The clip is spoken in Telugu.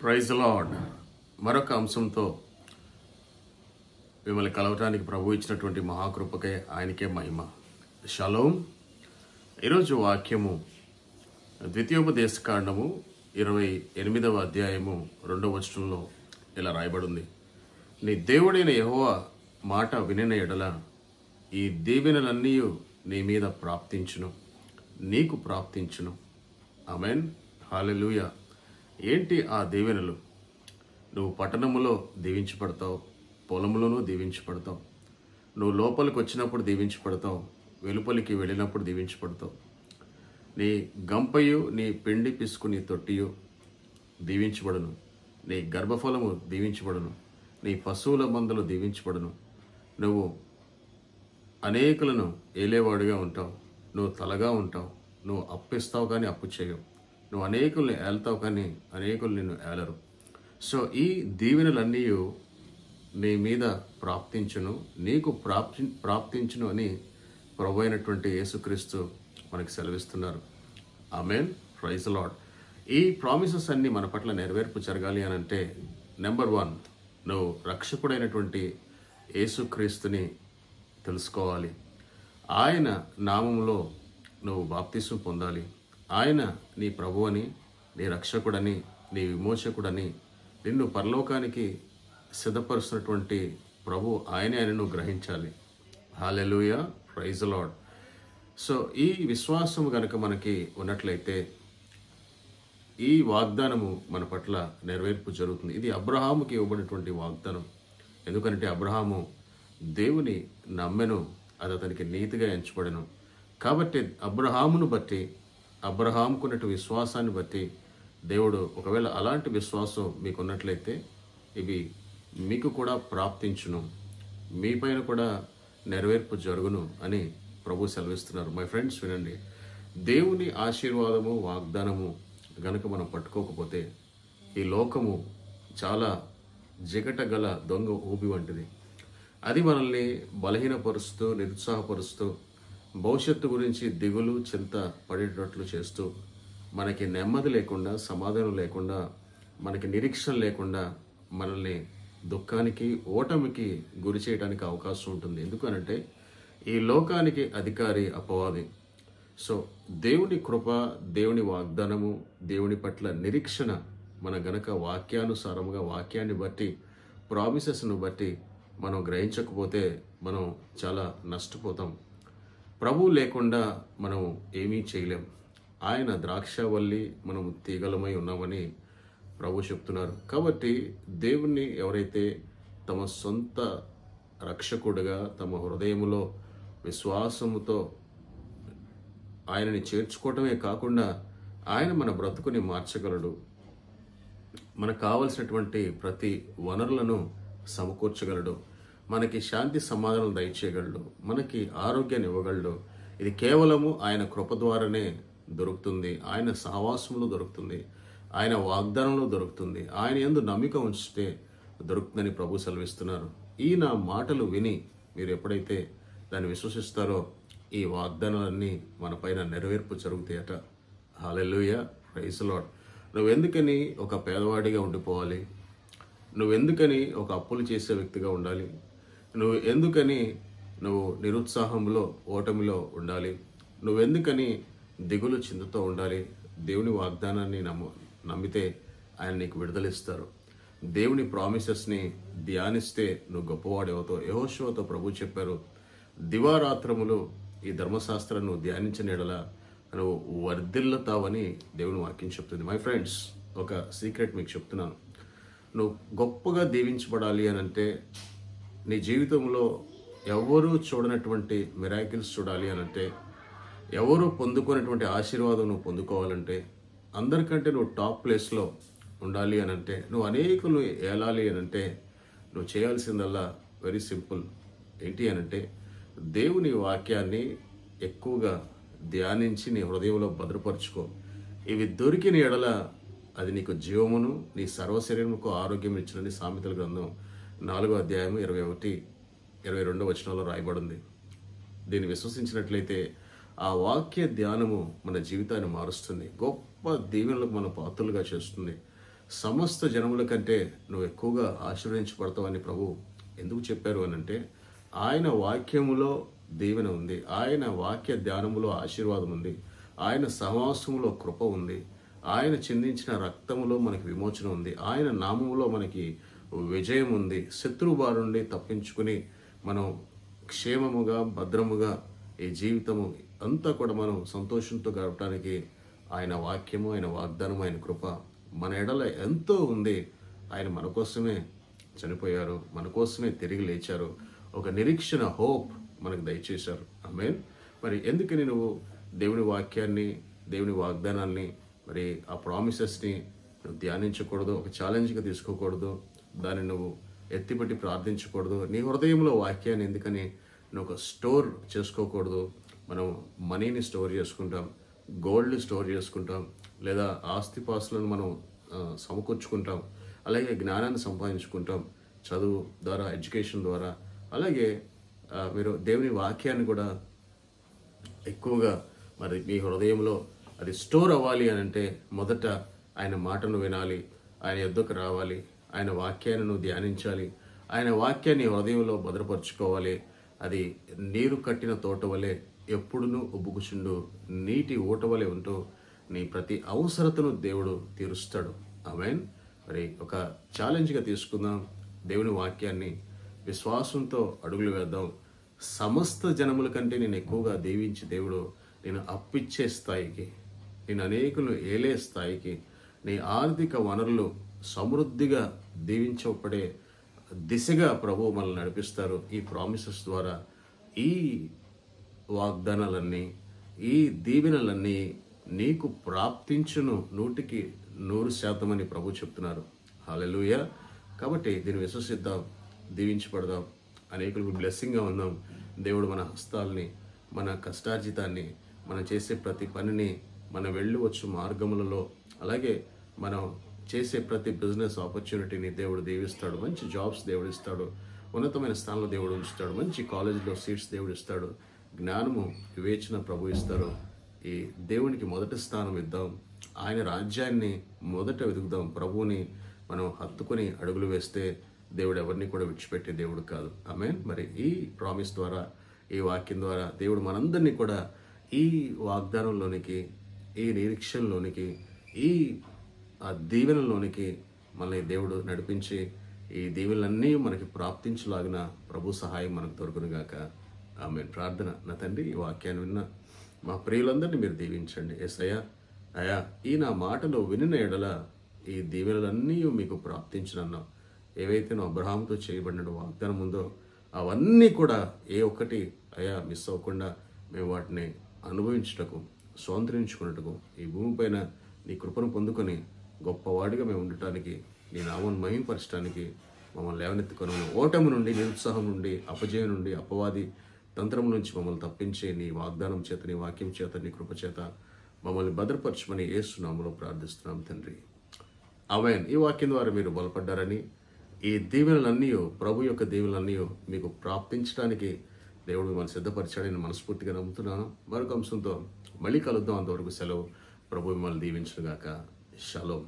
Praise lord. మరొక అంశంతో మిమ్మల్ని కలవటానికి ప్రభు ఇచ్చినటువంటి మహాకృపకే ఆయనకే మహిమ. షలోం. ఈరోజు వాక్యము ద్వితీయోపదేశకాండము 28వ అధ్యాయము 2వ వచనంలో ఇలా రాయబడింది. నీ దేవుడైన యెహోవా మాట వినిన ఎడల ఈ దీవెనలన్నీ నీ మీద ప్రాప్తించును, నీకు ప్రాప్తించును. ఆమేన్. హల్లెలూయా. ఏంటి ఆ దీవెనలు? నువ్వు పట్టణములో దీవించబడతావు, పొలంలోనూ దీవించబడతావు. నువ్వు లోపలికి వచ్చినప్పుడు దీవించబడతావు, వెలుపలికి వెళ్ళినప్పుడు దీవించబడతావు. నీ గంపయు నీ పిండి పిసుకు నీ తొట్టియు దీవించబడును, నీ గర్భఫలము దీవించబడును, నీ పశువుల మందలు దీవించబడును. నువ్వు అనేకులను ఏలేవాడుగా ఉంటావు, నువ్వు తలగా ఉంటావు. నువ్వు అప్పిస్తావు కానీ అప్పు చేయవు. నువ్వు అనేకుల్ని ఏళ్తావు కానీ అనేకులు నిన్ను ఏలరు. సో ఈ దీవెనలన్నీ నీ మీద ప్రాప్తించును, నీకు ప్రాప్తించును అని ప్రభు అయినటువంటి యేసుక్రీస్తు మనకి సెలవిస్తున్నారు. ఆమేన్. Praise lord. ఈ ప్రామిసెస్ అన్నీ మన పట్ల నెరవేర్పు జరగాలి అని అంటే నెంబర్ 1, నువ్వు రక్షకుడైనటువంటి యేసుక్రీస్తుని తెలుసుకోవాలి. ఆయన నామములో నువ్వు బాప్తిసం పొందాలి. ఆయన నీ ప్రభువని, నీ రక్షకుడని, నీ విమోచకుడని, నిన్ను పరలోకానికి సిద్ధపరుస్తున్నటువంటి ప్రభు ఆయనే అని నువ్వు గ్రహించాలి. హల్లెలూయా. Praise lord. సో ఈ విశ్వాసం కనుక మనకి ఉన్నట్లయితే ఈ వాగ్దానము మన పట్ల నెరవేర్పు జరుగుతుంది. ఇది అబ్రహాముకి ఇవ్వబడినటువంటి వాగ్దానం. ఎందుకంటే అబ్రహాము దేవుని నమ్మెను, అది అతనికి నీతిగా ఎంచబడెను. కాబట్టి అబ్రహామును బట్టి, అబ్రహాముకున్నట్టు విశ్వాసాన్ని బట్టి దేవుడు, ఒకవేళ అలాంటి విశ్వాసం మీకున్నట్లయితే ఇవి మీకు కూడా ప్రాప్తించును, మీ పైన కూడా నెరవేర్పు జరుగును అని ప్రభు సెలవిస్తున్నారు. మై ఫ్రెండ్స్, వినండి. దేవుని ఆశీర్వాదము, వాగ్దానము గనుక మనం పట్టుకోకపోతే ఈ లోకము చాలా జిగట గల దొంగ ఊపి వంటిది. అది మనల్ని బలహీనపరుస్తూ, నిరుత్సాహపరుస్తూ, భవిష్యత్తు గురించి దిగులు, చింత పడేటట్లు చేస్తూ, మనకి నెమ్మది లేకుండా, సమాధానం లేకుండా, మనకి నిరీక్షణ లేకుండా మనల్ని దుఃఖానికి, ఓటమికి గురి చేయడానికి అవకాశం ఉంటుంది. ఎందుకనంటే ఈ లోకానికి అధికారి అపవాది. సో దేవుని కృప, దేవుని వాగ్దానము, దేవుని పట్ల నిరీక్షణ మన గనక వాక్యానుసారముగా, వాక్యాన్ని బట్టి, ప్రామిసెస్ను బట్టి మనం గ్రహించకపోతే మనం చాలా నష్టపోతాం. ప్రభు లేకుండా మనం ఏమీ చేయలేం. ఆయన ద్రాక్షవల్లి, మనం తీగలమై ఉన్నామని ప్రభు చెప్తున్నారు. కాబట్టి దేవుణ్ణి ఎవరైతే తమ సొంత రక్షకుడుగా, తమ హృదయములో విశ్వాసముతో ఆయనని చేర్చుకోవటమే కాకుండా ఆయన మన బ్రతుకుని మార్చగలడు, మనకు కావలసినటువంటి ప్రతి వనరులను సమకూర్చగలడు, మనకి శాంతి సమాధానం దయచేయగలడు, మనకి ఆరోగ్యాన్ని ఇవ్వగలడు. ఇది కేవలము ఆయన కృప ద్వారానే దొరుకుతుంది. ఆయన సహవాసంలో దొరుకుతుంది, ఆయన వాగ్దానంలో దొరుకుతుంది, ఆయన యందు నమ్మిక ఉంచితే దొరుకుతుందని ప్రభు సెలవిస్తున్నారు. ఈ నా మాటలు విని మీరు ఎప్పుడైతే దాన్ని విశ్వసిస్తారో ఈ వాగ్దానాలన్నీ మన పైన నెరవేర్పు జరుగుతాయట. హల్లెలూయా. Praise lord. నువ్వెందుకని ఒక పేదవాడిగా ఉండిపోవాలి? నువ్వెందుకని ఒక అప్పులు చేసే వ్యక్తిగా ఉండాలి? నువ్వు ఎందుకని నువ్వు నిరుత్సాహంలో, ఓటమిలో ఉండాలి? నువ్వెందుకని దిగులు, చింతతో ఉండాలి? దేవుని వాగ్దానాన్ని నమ్మితే ఆయన నీకు విడుదలిస్తారు. దేవుని ప్రామిసెస్ని ధ్యానిస్తే నువ్వు గొప్పవాడు అవుతావు. యెహోషువతో ప్రభు చెప్పారు, దివారాత్రములు ఈ ధర్మశాస్త్రాన్ని నువ్వు ధ్యానించిన ఎడల నువ్వు వర్ధిల్లుతావని దేవుని వాక్యం చెప్తుంది. మై ఫ్రెండ్స్, ఒక సీక్రెట్ మీకు చెప్తున్నాను. నువ్వు గొప్పగా దీవించబడాలి అని అంటే, నీ జీవితంలో ఎవరూ చూడనటువంటి మిరాకిల్స్ చూడాలి అని అంటే, ఎవరు పొందుకునేటువంటి ఆశీర్వాదం నువ్వు పొందుకోవాలంటే, అందరికంటే నువ్వు టాప్ ప్లేస్లో ఉండాలి అని అంటే, నువ్వు అనేకులు ఏలాలి అని అంటే, నువ్వు చేయాల్సిందల్లా వెరీ సింపుల్. ఏంటి అని అంటే, దేవుని వాక్యాన్ని ఎక్కువగా ధ్యానించి నీ హృదయంలో భద్రపరుచుకో. ఇవి దొరికిన ఎడల అది నీకు జీవమును, నీ సర్వశరీరముకు ఆరోగ్యం ఇచ్చినని సామెతల గ్రంథం 4వ అధ్యాయం 21, 22వ వచనంలో రాయబడింది. దీన్ని విశ్వసించినట్లయితే ఆ వాక్య ధ్యానము మన జీవితాన్ని మారుస్తుంది, గొప్ప దీవెనలకు మన పాత్రలుగా చేస్తుంది. సమస్త జనముల కంటే నువ్వు ఎక్కువగా ఆశీర్వదించబడతావని ప్రభు ఎందుకు చెప్పారు అని అంటే, ఆయన వాక్యములో దీవెన ఉంది, ఆయన వాక్య ధ్యానములో ఆశీర్వాదం ఉంది, ఆయన సహవాసములో కృప ఉంది, ఆయన చిందించిన రక్తములో మనకి విమోచన ఉంది, ఆయన నామములో మనకి విజయం ఉంది. శత్రు బారి నుండి తప్పించుకుని మనం క్షేమముగా భద్రముగా ఈ జీవితము అంతా కూడా మనం సంతోషంతో గడపడానికి ఆయన వాక్యము, ఆయన వాగ్దానం, ఆయన కృప మన ఎడల ఎంతో ఉంది. ఆయన మన కోసమే చనిపోయారు, మన కోసమే తిరిగి లేచారు, ఒక నిరీక్షణ హోప్ మనకు దయచేశారు. ఆమేన్. మరి ఎందుకని నువ్వు దేవుని వాక్యాన్ని, దేవుని వాగ్దానాన్ని, మరి ఆ ప్రామిసెస్ని నువ్వు ధ్యానించకూడదు, ఒక ఛాలెంజ్గా తీసుకోకూడదు, దాన్ని నువ్వు ఎత్తిపెట్టి ప్రార్థించకూడదు? నీ హృదయంలో వాక్యాన్ని ఎందుకని నువ్వు ఒక స్టోర్ చేసుకోకూడదు? మనం మనీని స్టోర్ చేసుకుంటాం, గోల్డ్ని స్టోర్ చేసుకుంటాం, లేదా ఆస్తిపాస్తులను మనం సమకూర్చుకుంటాం, అలాగే జ్ఞానాన్ని సంపాదించుకుంటాం చదువు ద్వారా, ఎడ్యుకేషన్ ద్వారా. అలాగే మీరు దేవుని వాక్యాన్ని కూడా ఎక్కువగా మరి మీ హృదయంలో అది స్టోర్ అవ్వాలి అని అంటే మొదట ఆయన మాటను వినాలి, ఆయన యొద్దకు రావాలి, ఆయన వాక్యాన్ని నువ్వు ధ్యానించాలి, ఆయన వాక్యాన్ని హృదయంలో భద్రపరచుకోవాలి. అది నీరు కట్టిన తోట వలె ఎప్పుడునూ ఉబ్బుకుచుండు నీటి ఊట వలె ఉంటూ నీ ప్రతి అవసరతను దేవుడు తీరుస్తాడు. ఆమేన్. మరి ఒక ఛాలెంజ్గా తీసుకుందాం, దేవుని వాక్యాన్ని విశ్వాసంతో అడుగులు వేద్దాం. సమస్త జనముల కంటే నేను ఎక్కువగా దీవించి దేవుడు నేను అప్పిచ్చే స్థాయికి, నేను అనేకులు ఏలే స్థాయికి, నీ ఆర్థిక వనరులు సమృద్ధిగా దీవించబడే దిశగా ప్రభు మనల్ని నడిపిస్తారు. ఈ ప్రామిసెస్ ద్వారా ఈ వాగ్దానాలన్నీ, ఈ దీవెనలన్నీ నీకు ప్రాప్తించును 100% అని ప్రభు చెప్తున్నారు. హల్లెలూయా. కాబట్టి దీన్ని విశ్వసిద్దాం, దీవించబడదాం, అనేకులకు బ్లెస్సింగ్గా ఉందాం. దేవుడు మన హస్తాల్ని, మన కష్టార్జితాన్ని, మనం చేసే ప్రతి పనిని, మనం వెళ్ళవచ్చు మార్గములలో, అలాగే మనం చేసే ప్రతి బిజినెస్ ఆపర్చునిటీని దేవుడు దీవిస్తాడు. మంచి జాబ్స్ దేవుడు ఇస్తాడు, ఉన్నతమైన స్థానంలో దేవుడు ఉంచుతాడు, మంచి కాలేజీలో సీట్స్ దేవుడు ఇస్తాడు, జ్ఞానము వివేచన ప్రభు ఇస్తారు. ఈ దేవునికి మొదటి స్థానం ఇద్దాం, ఆయన రాజ్యాన్ని మొదట వెతుకుదాం. ప్రభువుని మనం హత్తుకొని అడుగులు వేస్తే దేవుడు ఎవరిని కూడా విడిచిపెట్టే దేవుడు కాదు. ఆమేన్. మరి ఈ ప్రామిస్ ద్వారా, ఈ వాక్యం ద్వారా దేవుడు మనందరినీ కూడా ఈ వాగ్దానంలోనికి, ఈ నిరీక్షణలోనికి, ఈ ఆ దీవెనలోనికి మనల్ని దేవుడు నడిపించి ఈ దీవెనలన్నీ మనకి ప్రాప్తించలాగిన ప్రభు సహాయం మనకు దొరుకునుగాక. ఆమేన్. ప్రార్థన. నా తండ్రి, ఈ వాక్యాన్ని విన్న మా ప్రియులందరినీ మీరు దీవించండి. యేసయ్యా, అయా ఈ నా మాటలు వినిన ఎడల ఈ దీవెనలన్నీ మీకు ప్రాప్తించనన్నావు. ఏవైతే నువ్వు అబ్రహాముతో చేయబడిన వాగ్దానం ఉందో అవన్నీ కూడా ఏ ఒక్కటి అయా మిస్ అవ్వకుండా మేము వాటిని అనుభవించుటకు, స్వాతంత్రించుకున్నట్టుకు, ఈ భూమిపైన నీ కృపను పొందుకొని గొప్పవాడిగా మేము ఉండటానికి, నీ నామాన్ని మహిమపరచడానికి మమ్మల్ని లేవనెత్తుకొని ఓటమి నుండి, నిరుత్సాహం నుండి, అపజయం నుండి, అపవాది తంత్రం నుంచి మమ్మల్ని తప్పించి నీ వాగ్దానం చేత, నీ వాక్యం చేత, నీ కృప చేత మమ్మల్ని భద్రపరచమని యేసు నామములో ప్రార్థిస్తున్నాం తండ్రి. ఆమేన్. ఈ వాక్యం ద్వారా మీరు బలపడ్డారని, ఈ దీవెనలన్నీ, ప్రభు యొక్క దీవెనలన్నీ మీకు ప్రాప్తించడానికి దేవుడు మిమ్మల్ని సిద్ధపరిచాడని మనస్ఫూర్తిగా నమ్ముతున్నాను. మరొక అంశంతో మళ్ళీ కలుద్దాం. అంతవరకు సెలవు. ప్రభు మిమ్మల్ని దీవించుగాక. షలోమ్.